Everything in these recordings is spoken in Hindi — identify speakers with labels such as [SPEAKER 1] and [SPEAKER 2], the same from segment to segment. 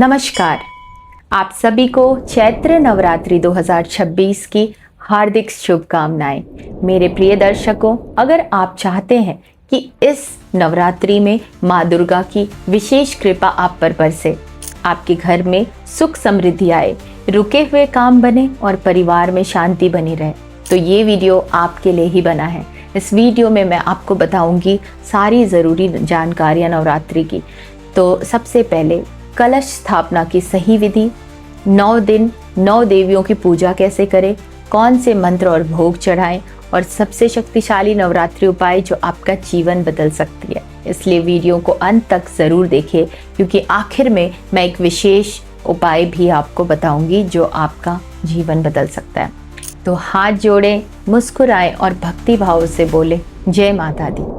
[SPEAKER 1] नमस्कार। आप सभी को चैत्र नवरात्रि 2026 की हार्दिक शुभकामनाएं। मेरे प्रिय दर्शकों, अगर आप चाहते हैं कि इस नवरात्रि में माँ दुर्गा की विशेष कृपा आप पर बरसे, आपके घर में सुख समृद्धि आए, रुके हुए काम बने और परिवार में शांति बनी रहे, तो ये वीडियो आपके लिए ही बना है। इस वीडियो में मैं आपको बताऊंगी सारी ज़रूरी जानकारियाँ नवरात्रि की। तो सबसे पहले कलश स्थापना की सही विधि, 9 दिन 9 देवियों की पूजा कैसे करें, कौन से मंत्र और भोग चढ़ाएं, और सबसे शक्तिशाली नवरात्रि उपाय जो आपका जीवन बदल सकती है। इसलिए वीडियो को अंत तक ज़रूर देखिए, क्योंकि आखिर में मैं एक विशेष उपाय भी आपको बताऊंगी जो आपका जीवन बदल सकता है। तो हाथ जोड़ें, मुस्कुराएं और भक्ति भाव से बोले जय माता दी।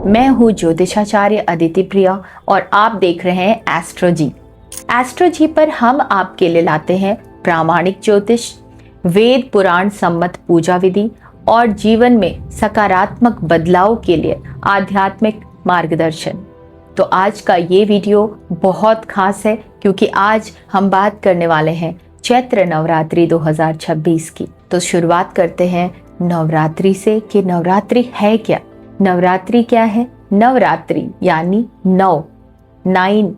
[SPEAKER 1] मैं हूँ ज्योतिषाचार्य अदिति प्रिया और आप देख रहे हैं एस्ट्रोजी। एस्ट्रोजी पर हम आपके लिए लाते हैं प्रामाणिक ज्योतिष, वेद पुराण सम्मत पूजा विधि और जीवन में सकारात्मक बदलाव के लिए आध्यात्मिक मार्गदर्शन। तो आज का ये वीडियो बहुत खास है, क्योंकि आज हम बात करने वाले हैं चैत्र नवरात्रि 2026 की। तो शुरुआत करते हैं नवरात्रि से कि नवरात्रि है क्या। नवरात्रि क्या है? नवरात्रि यानी 9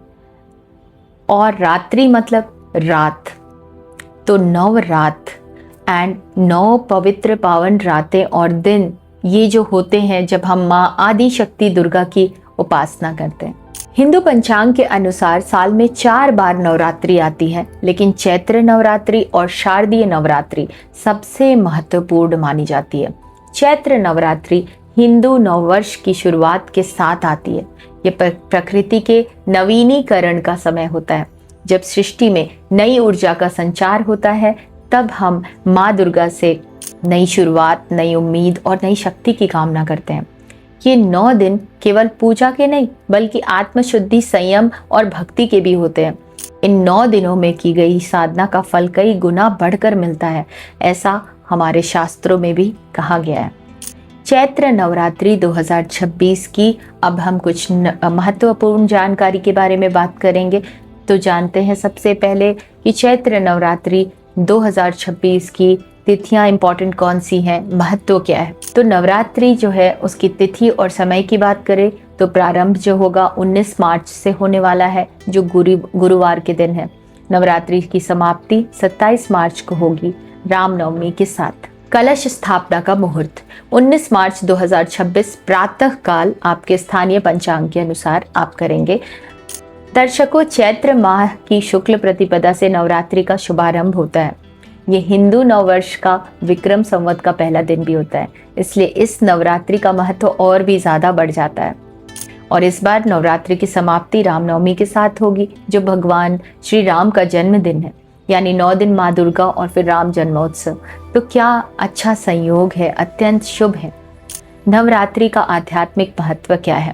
[SPEAKER 1] और रात्रि मतलब रात। तो नवरात एंड 9 पवित्र पावन रातें और दिन ये जो होते हैं जब हम माँ आदि शक्ति दुर्गा की उपासना करते हैं। हिंदू पंचांग के अनुसार साल में 4 बार नवरात्रि आती है, लेकिन चैत्र नवरात्रि और शारदीय नवरात्रि सबसे महत्वपूर्ण मानी जाती है। चैत्र नवरात्रि हिंदू नववर्ष की शुरुआत के साथ आती है। ये प्रकृति के नवीनीकरण का समय होता है। जब सृष्टि में नई ऊर्जा का संचार होता है, तब हम माँ दुर्गा से नई शुरुआत, नई उम्मीद और नई शक्ति की कामना करते हैं। ये 9 दिन केवल पूजा के नहीं, बल्कि आत्मशुद्धि, संयम और भक्ति के भी होते हैं। इन 9 दिनों में की गई साधना का फल कई गुना बढ़कर मिलता है, ऐसा हमारे शास्त्रों में भी कहा गया है। चैत्र नवरात्रि 2026 की अब हम कुछ महत्वपूर्ण जानकारी के बारे में बात करेंगे। तो जानते हैं सबसे पहले कि चैत्र नवरात्रि 2026 की तिथियां इंपॉर्टेंट कौन सी हैं, महत्व क्या है। तो नवरात्रि जो है उसकी तिथि और समय की बात करें तो प्रारंभ जो होगा 19 मार्च से होने वाला है, जो गुरुवार के दिन है। नवरात्रि की समाप्ति 27 मार्च को होगी, रामनवमी के साथ। कलश स्थापना का मुहूर्त 19 मार्च 2026 प्रातः काल आपके स्थानीय पंचांग के अनुसार आप करेंगे। दर्शकों, चैत्र माह की शुक्ल प्रतिपदा से नवरात्रि का शुभारंभ होता है। ये हिंदू नववर्ष का विक्रम संवत का पहला दिन भी होता है, इसलिए इस नवरात्रि का महत्व और भी ज्यादा बढ़ जाता है। और इस बार नवरात्रि की समाप्ति रामनवमी के साथ होगी, जो भगवान श्री राम का जन्मदिन है। यानी 9 दिन माँ दुर्गा और फिर राम जन्मोत्सव। तो क्या अच्छा संयोग है, अत्यंत शुभ है। नवरात्रि का आध्यात्मिक महत्व क्या है?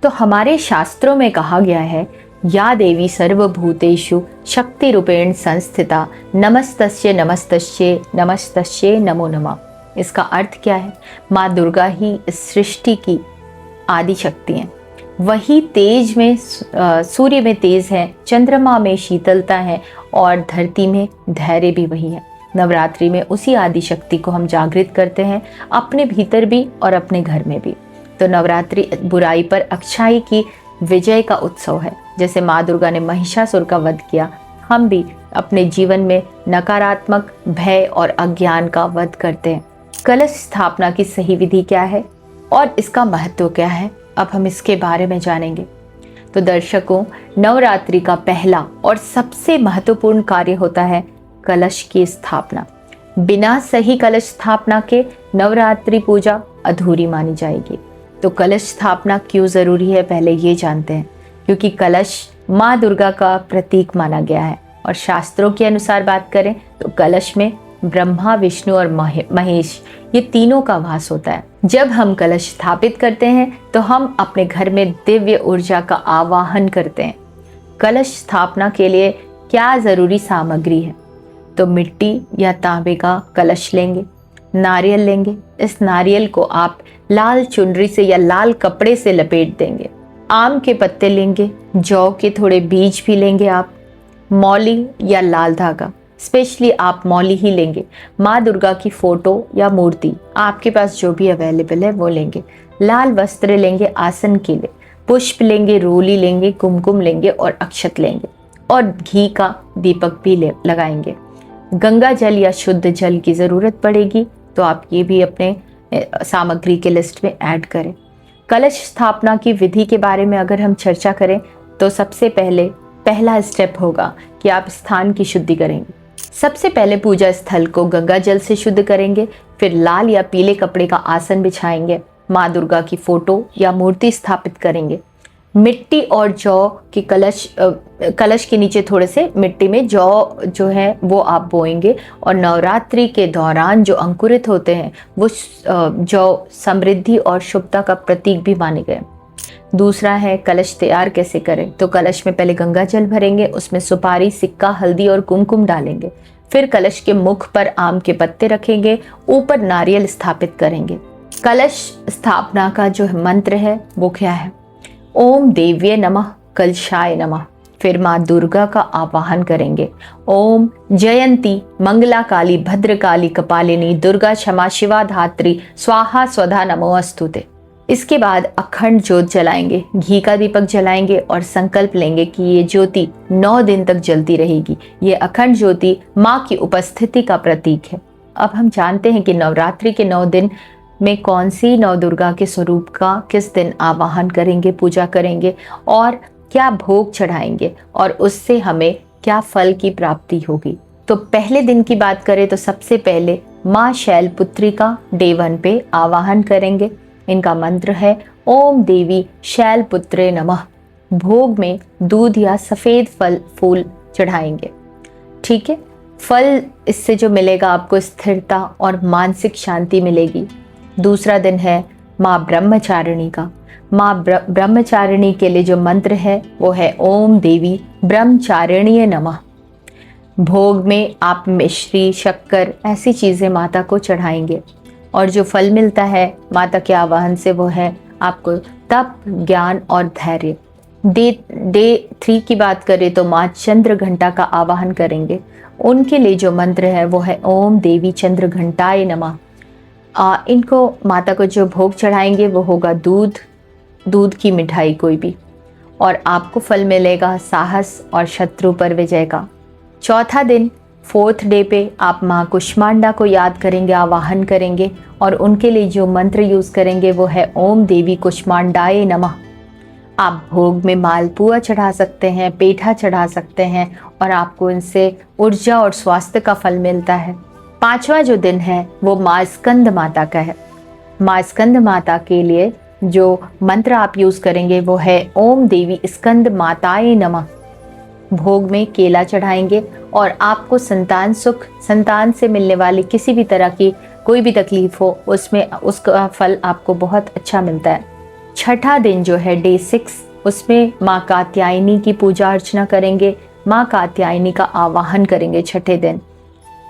[SPEAKER 1] तो हमारे शास्त्रों में कहा गया है, या देवी सर्वभूतेषु शक्ति रूपेण संस्थिता नमस्तस्ये नमस्तस्ये नमस्तस्ये नमो नमः। इसका अर्थ क्या है? माँ दुर्गा ही इस सृष्टि की आदि शक्ति है। वही तेज में सूर्य में तेज है, चंद्रमा में शीतलता है और धरती में धैर्य भी वही है। नवरात्रि में उसी आदि शक्ति को हम जागृत करते हैं, अपने भीतर भी और अपने घर में भी। तो नवरात्रि बुराई पर अच्छाई की विजय का उत्सव है। जैसे माँ दुर्गा ने महिषासुर का वध किया, हम भी अपने जीवन में नकारात्मक भय और अज्ञान का वध करते हैं। कलश स्थापना की सही विधि क्या है और इसका महत्व क्या है, अब हम इसके बारे में जानेंगे। तो दर्शकों, नवरात्रि का पहला और सबसे महत्वपूर्ण कार्य होता है कलश की स्थापना। बिना सही कलश स्थापना के नवरात्रि पूजा अधूरी मानी जाएगी। तो कलश स्थापना क्यों जरूरी है, पहले ये जानते हैं। क्योंकि कलश माँ दुर्गा का प्रतीक माना गया है, और शास्त्रों के अनुसार बात करें तो कलश में ब्रह्मा, विष्णु और महेश, ये तीनों का वास होता है। जब हम कलश स्थापित करते हैं तो हम अपने घर में दिव्य ऊर्जा का आवाहन करते हैं। कलश स्थापना के लिए क्या जरूरी सामग्री है? तो मिट्टी या तांबे का कलश लेंगे, नारियल लेंगे। इस नारियल को आप लाल चुनरी से या लाल कपड़े से लपेट देंगे। आम के पत्ते लेंगे, जौ के थोड़े बीज भी लेंगे आप, मौली या लाल धागा, स्पेशली आप मौली ही लेंगे। माँ दुर्गा की फोटो या मूर्ति आपके पास जो भी अवेलेबल है वो लेंगे। लाल वस्त्र लेंगे आसन के लिए, पुष्प लेंगे, रोली लेंगे, कुमकुम लेंगे और अक्षत लेंगे और घी का दीपक भी लगाएंगे। गंगा जल या शुद्ध जल की ज़रूरत पड़ेगी तो आप ये भी अपने सामग्री के लिस्ट में ऐड करें। कलश स्थापना की विधि के बारे में अगर हम चर्चा करें तो सबसे पहला स्टेप होगा कि आप स्थान की शुद्धि करेंगे। सबसे पहले पूजा स्थल को गंगा जल से शुद्ध करेंगे, फिर लाल या पीले कपड़े का आसन बिछाएंगे, माँ दुर्गा की फोटो या मूर्ति स्थापित करेंगे। मिट्टी और जौ के कलश के नीचे थोड़े से मिट्टी में जौ जो है वो आप बोएंगे और नवरात्रि के दौरान जो अंकुरित होते हैं वो जौ समृद्धि और शुभता का प्रतीक भी माने गए। दूसरा है कलश तैयार कैसे करें, तो कलश में पहले गंगा जल भरेंगे, उसमें सुपारी, सिक्का, हल्दी और कुमकुम डालेंगे। फिर कलश के मुख पर आम के पत्ते रखेंगे, ऊपर नारियल स्थापित करेंगे। कलश स्थापना का जो मंत्र है वो क्या है? ओम देव्ये नमः, कलशाय नमः। फिर माँ दुर्गा का आवाहन करेंगे। ओम जयंती मंगला काली भद्रकाली कपालिनी दुर्गा क्षमा शिवा धात्री स्वाहा स्वधा नमोस्तुते। इसके बाद अखंड ज्योत जलाएंगे, घी का दीपक जलाएंगे और संकल्प लेंगे कि ये ज्योति 9 दिन तक जलती रहेगी। ये अखंड ज्योति माँ की उपस्थिति का प्रतीक है। अब हम जानते हैं कि नवरात्रि के 9 दिन में कौन सी नव दुर्गा के स्वरूप का किस दिन आवाहन करेंगे, पूजा करेंगे और क्या भोग चढ़ाएंगे और उससे हमें क्या फल की प्राप्ति होगी। तो पहले दिन की बात करें तो सबसे पहले माँ शैलपुत्री का डे 1 पे आवाहन करेंगे। इनका मंत्र है ओम देवी शैलपुत्रे नमः। भोग में दूध या सफ़ेद फूल चढ़ाएंगे। ठीक है, फल इससे जो मिलेगा आपको स्थिरता और मानसिक शांति मिलेगी। दूसरा दिन है माँ ब्रह्मचारिणी का। माँ ब्रह्मचारिणी के लिए जो मंत्र है वो है ओम देवी ब्रह्मचारिणीय नमः। भोग में आप मिश्री, शक्कर ऐसी चीज़ें माता को चढ़ाएंगे और जो फल मिलता है माता के आवाहन से वो है आपको तप, ज्ञान और धैर्य। डे 3 की बात करें तो माँ चंद्र घंटा का आवाहन करेंगे। उनके लिए जो मंत्र है वो है ओम देवी चंद्र घंटाय नमः। इनको माता को जो भोग चढ़ाएंगे वो होगा दूध की मिठाई कोई भी, और आपको फल मिलेगा साहस और शत्रु पर विजय का। चौथा दिन 4th डे पे आप माँ कुष्मांडा को याद करेंगे, आवाहन करेंगे और उनके लिए जो मंत्र यूज़ करेंगे वो है ओम देवी कुष्मांडाय नमः। आप भोग में मालपुआ चढ़ा सकते हैं, पेठा चढ़ा सकते हैं और आपको इनसे ऊर्जा और स्वास्थ्य का फल मिलता है। 5वां जो दिन है वो माँ स्कंद माता का है। माँ स्कंद माता के लिए जो मंत्र आप यूज़ करेंगे वो है ओम देवी स्कंद माताए नमः। भोग में केला चढ़ाएंगे और आपको संतान सुख, संतान से मिलने वाली किसी भी तरह की कोई भी तकलीफ हो उसमें उसका फल आपको बहुत अच्छा मिलता है। 6ठा दिन जो है डे 6, उसमें माँ कात्यायनी की पूजा अर्चना करेंगे। माँ कात्यायनी का आवाहन करेंगे 6ठे दिन।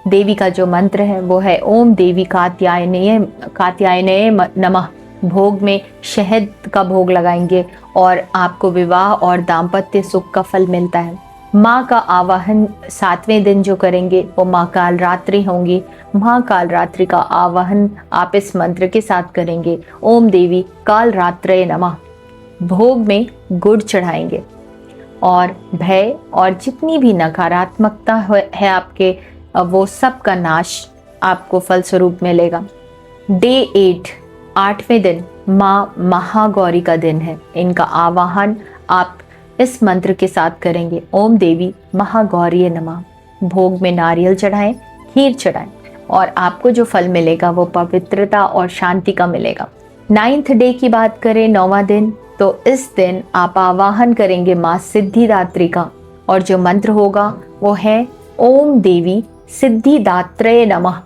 [SPEAKER 1] देवी का जो मंत्र है वो है ओम देवी कात्यायनये नमः। भोग में शहद का भोग लगाएंगे और आपको विवाह और दाम्पत्य सुख का फल मिलता है। माँ का आवाहन 7वें दिन जो करेंगे वो माँ कालरात्रि होंगी। माँ कालरात्रि का आवाहन आप इस मंत्र के साथ करेंगे ओम देवी कालरात्रये नमः। भोग में गुड़ चढ़ाएंगे और भय और जितनी भी नकारात्मकता है आपके वो सब का नाश आपको फल स्वरूप मिलेगा। डे 8वें दिन माँ महागौरी का दिन है। इनका आवाहन आप इस मंत्र के साथ करेंगे ओम देवी महागौरी नमः। भोग में नारियल चढ़ाएं, खीर चढ़ाएं और आपको जो फल मिलेगा वो पवित्रता और शांति का मिलेगा। 9th डे की बात करें, 9वां दिन, तो इस दिन आप आवाहन करेंगे माँ सिद्धिदात्री का और जो मंत्र होगा वो है ओम देवी सिद्धिदात्रये नमः।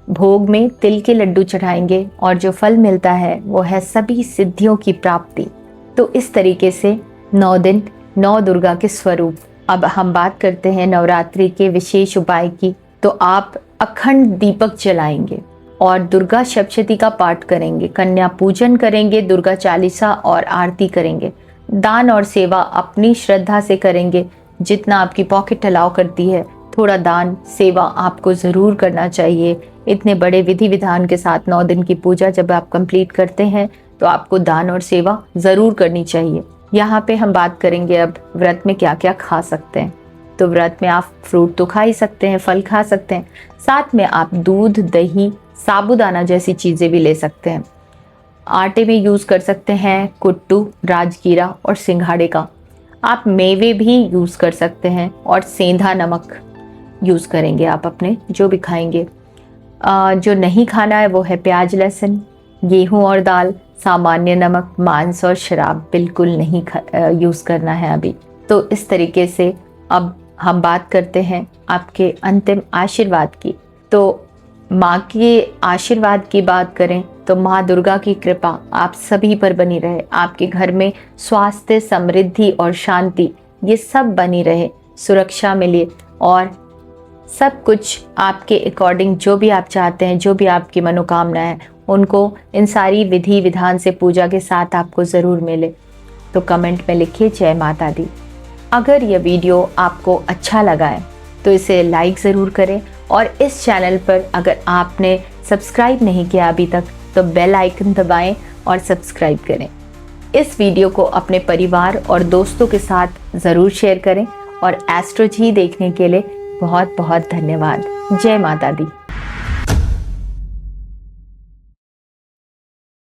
[SPEAKER 1] भोग में तिल के लड्डू चढ़ाएंगे और जो फल मिलता है वो है सभी सिद्धियों की प्राप्ति। तो इस तरीके से 9 दिन 9 दुर्गा के स्वरूप। अब हम बात करते हैं नवरात्रि के विशेष उपाय की। तो आप अखंड दीपक जलाएंगे और दुर्गा सप्तशती का पाठ करेंगे, कन्या पूजन करेंगे, दुर्गा चालीसा और आरती करेंगे। दान और सेवा अपनी श्रद्धा से करेंगे, जितना आपकी पॉकेट अलाउ करती है थोड़ा दान सेवा आपको ज़रूर करना चाहिए। इतने बड़े विधि विधान के साथ 9 दिन की पूजा जब आप कंप्लीट करते हैं तो आपको दान और सेवा ज़रूर करनी चाहिए। यहाँ पे हम बात करेंगे अब व्रत में क्या क्या खा सकते हैं। तो व्रत में आप फ्रूट तो खा ही सकते हैं, फल खा सकते हैं, साथ में आप दूध, दही, साबूदाना जैसी चीज़ें भी ले सकते हैं। आटे में यूज़ कर सकते हैं कुट्टू, राजगीरा और सिंघाड़े का। आप मेवे भी यूज़ कर सकते हैं और सेंधा नमक यूज़ करेंगे आप अपने जो भी खाएंगे। जो नहीं खाना है वो है प्याज, लहसुन, गेहूं और दाल, सामान्य नमक, मांस और शराब बिल्कुल नहीं यूज़ करना है अभी। तो इस तरीके से अब हम बात करते हैं आपके अंतिम आशीर्वाद की। तो माँ के आशीर्वाद की बात करें तो माँ दुर्गा की कृपा आप सभी पर बनी रहे। आपके घर में स्वास्थ्य, समृद्धि और शांति ये सब बनी रहे, सुरक्षा मिले और सब कुछ आपके अकॉर्डिंग जो भी आप चाहते हैं, जो भी आपकी मनोकामना है, उनको इन सारी विधि विधान से पूजा के साथ आपको ज़रूर मिले। तो कमेंट में लिखिए जय माता दी। अगर यह वीडियो आपको अच्छा लगा है तो इसे लाइक ज़रूर करें और इस चैनल पर अगर आपने सब्सक्राइब नहीं किया अभी तक तो बेल आइकन दबाएं और सब्सक्राइब करें। इस वीडियो को अपने परिवार और दोस्तों के साथ ज़रूर शेयर करें और एस्ट्रोजी देखने के लिए बहुत बहुत धन्यवाद। जय माता दी।